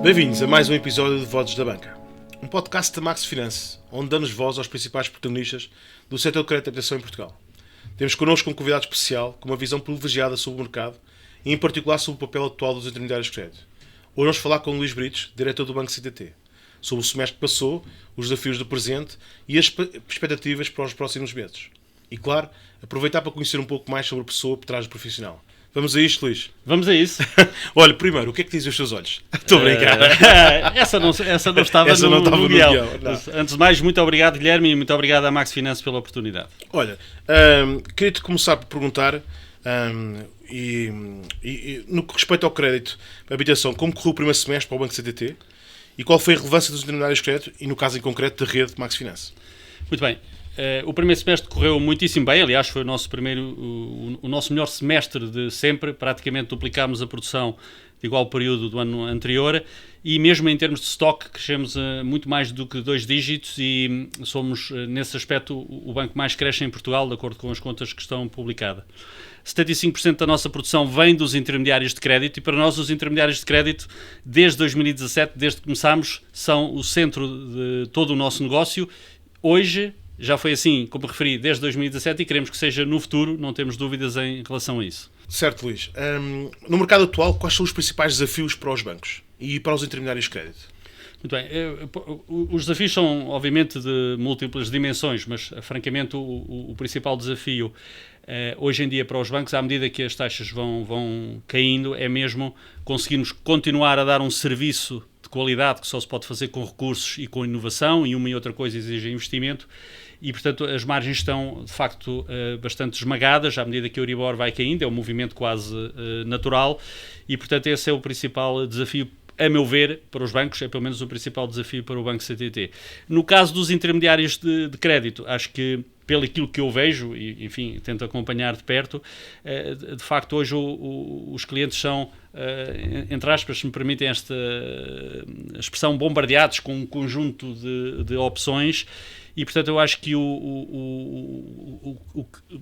Bem-vindos a mais um episódio de Vozes da Banca, um podcast da Max Finance, onde damos voz aos principais protagonistas do setor de crédito de habitação em Portugal. Temos connosco um convidado especial com uma visão privilegiada sobre o mercado e, em particular, sobre o papel atual dos intermediários de crédito. Hoje vamos falar com o Luís Brites, diretor do Banco CTT, sobre o semestre que passou, os desafios do presente e as expectativas para os próximos meses. E, claro, aproveitar para conhecer um pouco mais sobre a pessoa por trás do profissional. Vamos a isto, Luís? Vamos a isso. Olha, primeiro, o que é que dizem os teus olhos? Estou a brincar. Essa não estava no guião. Antes de mais, muito obrigado, Guilherme, e muito obrigado à Max Finance pela oportunidade. Olha, queria-te começar por perguntar, no que respeita ao crédito à habitação, como correu o primeiro semestre para o Banco CTT e qual foi a relevância dos intermediários de crédito e, no caso em concreto, da rede Max Finance? Muito bem. O primeiro semestre correu muitíssimo bem, aliás foi o nosso melhor semestre de sempre, praticamente duplicámos a produção de igual período do ano anterior e mesmo em termos de stock crescemos muito mais do que 2 dígitos e somos, nesse aspecto, o banco mais cresce em Portugal, de acordo com as contas que estão publicadas. 75% da nossa produção vem dos intermediários de crédito e para nós os intermediários de crédito, desde 2017, desde que começámos, são o centro de todo o nosso negócio. Hoje, já foi assim, como referi, desde 2017 e queremos que seja no futuro, não temos dúvidas em relação a isso. Certo, Luís. No mercado atual, quais são os principais desafios para os bancos e para os intermediários de crédito? Muito bem. Os desafios são, obviamente, de múltiplas dimensões, mas, francamente, o principal desafio hoje em dia para os bancos, à medida que as taxas vão caindo, é mesmo conseguirmos continuar a dar um serviço de qualidade que só se pode fazer com recursos e com inovação, e uma e outra coisa exige investimento, e portanto as margens estão de facto bastante esmagadas à medida que o Euribor vai caindo, é um movimento quase natural, e portanto esse é o principal desafio, a meu ver, para os bancos, é pelo menos o principal desafio para o Banco CTT. No caso dos intermediários de crédito, acho que pelo aquilo que eu vejo, e enfim, tento acompanhar de perto, de facto hoje os clientes são, entre aspas, se me permitem esta expressão, bombardeados com um conjunto de opções, e portanto eu acho que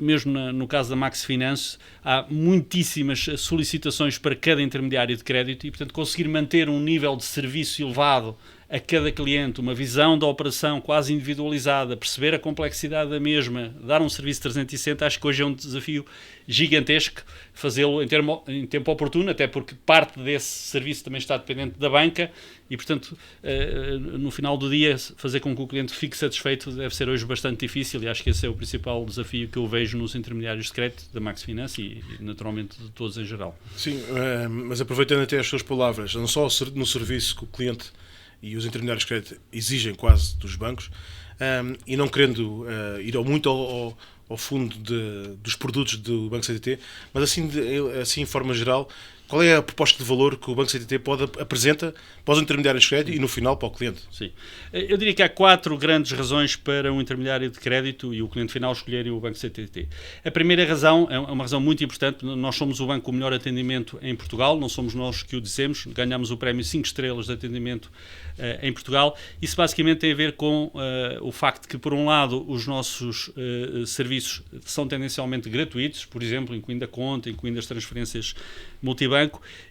mesmo no caso da Max Finance há muitíssimas solicitações para cada intermediário de crédito e portanto conseguir manter um nível de serviço elevado a cada cliente, uma visão da operação quase individualizada, perceber a complexidade da mesma, dar um serviço 360, acho que hoje é um desafio gigantesco fazê-lo em tempo oportuno, até porque parte desse serviço também está dependente da banca e, portanto, no final do dia, fazer com que o cliente fique satisfeito deve ser hoje bastante difícil e acho que esse é o principal desafio que eu vejo nos intermediários de crédito da Max Finance e naturalmente de todos em geral. Sim, mas aproveitando até as suas palavras, não só no serviço que o cliente e os intermediários de crédito exigem quase dos bancos, e não querendo ir muito ao fundo dos produtos do Banco CTT, mas assim em forma geral, qual é a proposta de valor que o Banco CTT apresenta para os intermediários de crédito e no final para o cliente? Sim. Eu diria que há 4 grandes razões para um intermediário de crédito e o cliente final escolherem o Banco CTT. A primeira razão é uma razão muito importante. Nós somos o banco com o melhor atendimento em Portugal, não somos nós que o dizemos, ganhamos o prémio 5 estrelas de atendimento em Portugal. Isso basicamente tem a ver com o facto de que, por um lado, os nossos serviços são tendencialmente gratuitos, por exemplo, incluindo a conta, incluindo as transferências multibanco,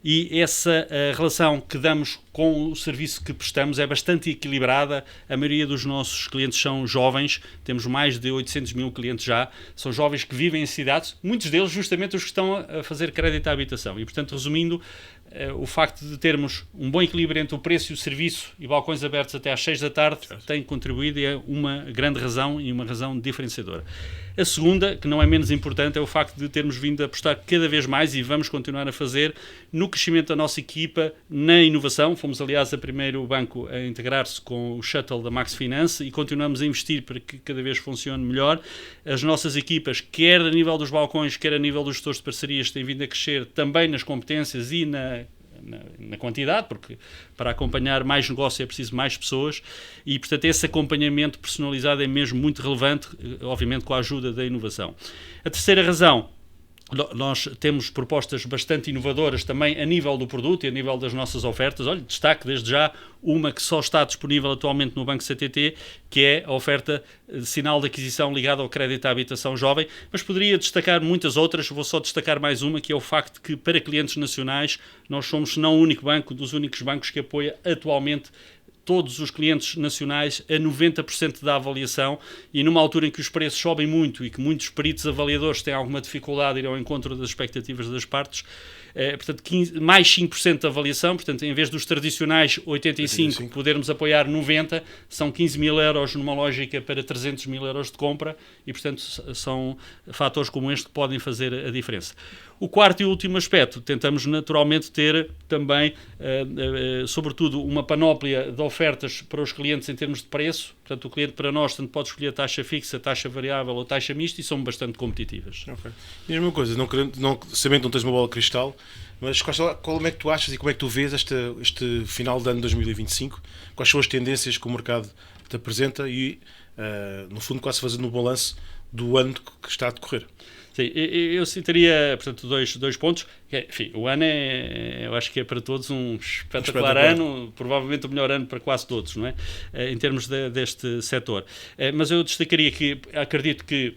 e essa relação que damos com o serviço que prestamos é bastante equilibrada. A maioria dos nossos clientes são jovens, temos mais de 800 mil clientes já, são jovens que vivem em cidades, muitos deles justamente os que estão a fazer crédito à habitação. E, portanto, resumindo, o facto de termos um bom equilíbrio entre o preço e o serviço e balcões abertos até às 6 da tarde tem contribuído e é uma grande razão e uma razão diferenciadora. A segunda, que não é menos importante, é o facto de termos vindo a apostar cada vez mais e vamos continuar a fazer no crescimento da nossa equipa, na inovação. Fomos, aliás, o primeiro banco a integrar-se com o Shuttle da Max Finance e continuamos a investir para que cada vez funcione melhor. As nossas equipas, quer a nível dos balcões, quer a nível dos gestores de parcerias, têm vindo a crescer também nas competências e na quantidade, porque para acompanhar mais negócio é preciso mais pessoas e, portanto, esse acompanhamento personalizado é mesmo muito relevante, obviamente com a ajuda da inovação. A terceira razão Nós temos propostas bastante inovadoras também a nível do produto e a nível das nossas ofertas. Olha, destaque desde já uma que só está disponível atualmente no Banco CTT, que é a oferta de sinal de aquisição ligada ao crédito à habitação jovem, mas poderia destacar muitas outras. Vou só destacar mais uma, que é o facto que para clientes nacionais nós somos não o único banco, dos únicos bancos que apoia atualmente todos os clientes nacionais a 90% da avaliação, e numa altura em que os preços sobem muito e que muitos peritos avaliadores têm alguma dificuldade em ir ao encontro das expectativas das partes, portanto, mais 5% de avaliação, portanto, em vez dos tradicionais 85, podermos apoiar 90, são 15 mil euros numa lógica para 300 mil euros de compra, e, portanto, são fatores como este que podem fazer a diferença. O quarto e último aspecto, tentamos naturalmente ter também, sobretudo, uma panóplia de ofertas para os clientes em termos de preço. Portanto, o cliente para nós tanto pode escolher taxa fixa, taxa variável ou taxa mista, e são bastante competitivas. Okay. E a mesma coisa, sabendo que não tens uma bola de cristal, mas como é que tu achas e como é que tu vês este final de ano de 2025? Quais são as tendências que o mercado te apresenta e, no fundo, quase fazendo um balanço do ano que está a decorrer? Sim, eu citaria, portanto, dois pontos. Enfim, o ano eu acho que é para todos um espetacular ano, provavelmente o melhor ano para quase todos, não é? Em termos deste setor. Mas eu destacaria que acredito que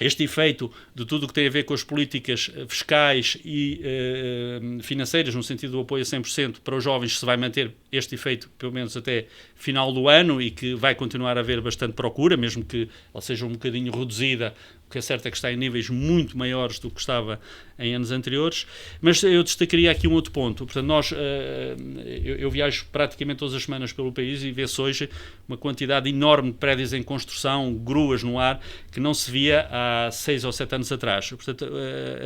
este efeito de tudo o que tem a ver com as políticas fiscais e financeiras, no sentido do apoio a 100% para os jovens, se vai manter este efeito pelo menos até final do ano, e que vai continuar a haver bastante procura, mesmo que ela seja um bocadinho reduzida. O que é certo é que está em níveis muito maiores do que estava em anos anteriores. Mas eu destacaria aqui um outro ponto. Portanto, eu viajo praticamente todas as semanas pelo país e vê-se hoje uma quantidade enorme de prédios em construção, gruas no ar, que não se via há 6 ou 7 anos atrás. Portanto,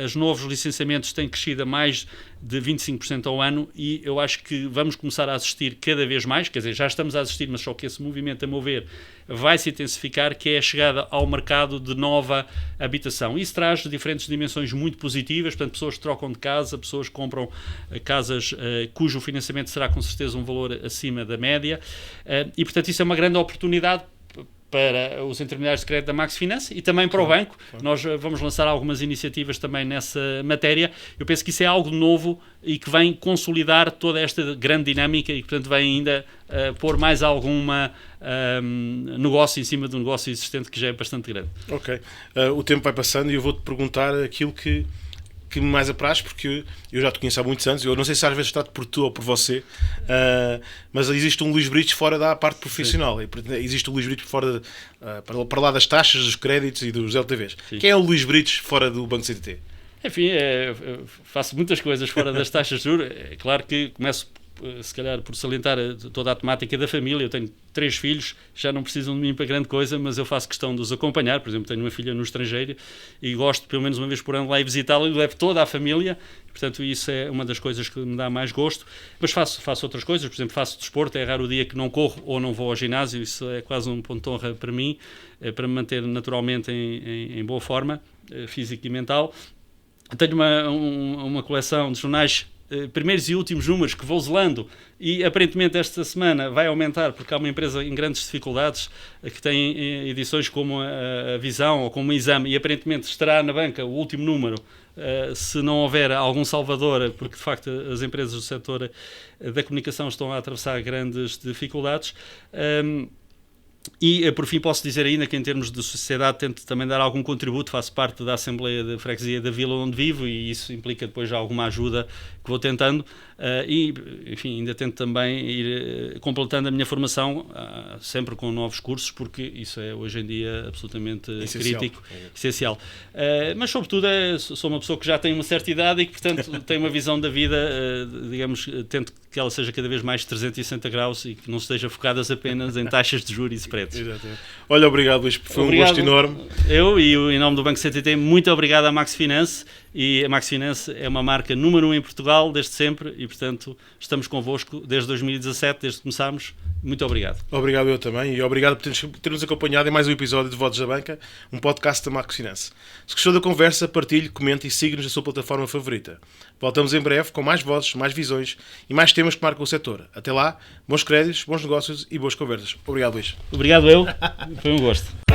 os novos licenciamentos têm crescido a mais de 25% ao ano, e eu acho que vamos começar a assistir cada vez mais, quer dizer, já estamos a assistir, mas só que esse movimento, a meu ver, vai se intensificar, que é a chegada ao mercado de nova habitação. Isso traz diferentes dimensões muito positivas, portanto, pessoas que trocam de casa, pessoas que compram casas cujo financiamento será com certeza um valor acima da média, e, portanto, isso é uma grande oportunidade para os intermediários de crédito da Max Finance e também para o banco. Nós vamos lançar algumas iniciativas também nessa matéria. Eu penso que isso é algo novo e que vem consolidar toda esta grande dinâmica, e, portanto, vem ainda pôr mais alguma negócio em cima do negócio existente, que já é bastante grande. Ok. O tempo vai passando e eu vou-te perguntar aquilo que me mais apraz, porque eu já te conheço há muitos anos. Eu não sei se às vezes trato por tu ou por você, mas existe um Luís Brites fora da parte profissional. Sim. Existe o Luís Brites fora para lá das taxas, dos créditos e dos LTVs. Sim. Quem é o Luís Brites fora do Banco CTT? Enfim, faço muitas coisas fora das taxas de juros. É claro que começo, se calhar, por salientar toda a temática da família. Eu tenho 3 filhos, já não precisam de mim para grande coisa, mas eu faço questão de os acompanhar. Por exemplo, tenho uma filha no estrangeiro e gosto, pelo menos uma vez por ano, lá ir visitá-la, e levo toda a família. Portanto, isso é uma das coisas que me dá mais gosto. Mas faço outras coisas, por exemplo, faço desporto. É raro o dia que não corro ou não vou ao ginásio. Isso é quase um ponto de honra para mim, para me manter naturalmente em boa forma física e mental. Tenho uma coleção de jornais, primeiros e últimos números, que vou zelando, e aparentemente esta semana vai aumentar, porque há uma empresa em grandes dificuldades que tem edições como a Visão ou como o Exame, e aparentemente estará na banca o último número, se não houver algum salvador, porque de facto as empresas do setor da comunicação estão a atravessar grandes dificuldades. E, por fim, posso dizer ainda que, em termos de sociedade, tento também dar algum contributo. Faço parte da Assembleia de Freguesia da Vila onde vivo, e isso implica depois já alguma ajuda que vou tentando. E, enfim, ainda tento também ir completando a minha formação, sempre com novos cursos, porque isso é, hoje em dia, absolutamente crítico, essencial. Mas, sobretudo, sou uma pessoa que já tem uma certa idade e que, portanto, tem uma visão da vida, digamos, tento que ela seja cada vez mais 360 graus e que não esteja focadas apenas em taxas de juros e spreads. Exatamente. Olha, obrigado, Luís, foi um gosto enorme. Eu, e em nome do Banco CTT, muito obrigado à Max Finance. E a Max Finance é uma marca número 1 em Portugal desde sempre, e, portanto, estamos convosco desde 2017, desde que começámos. Muito obrigado. Obrigado eu também, e obrigado por ter-nos acompanhado em mais um episódio de Vozes da Banca, um podcast da Max Finance. Se gostou da conversa, partilhe, comente e siga-nos na sua plataforma favorita. Voltamos em breve com mais vozes, mais visões e mais temas que marcam o setor. Até lá, bons créditos, bons negócios e boas conversas. Obrigado, Luís. Obrigado eu, foi um gosto.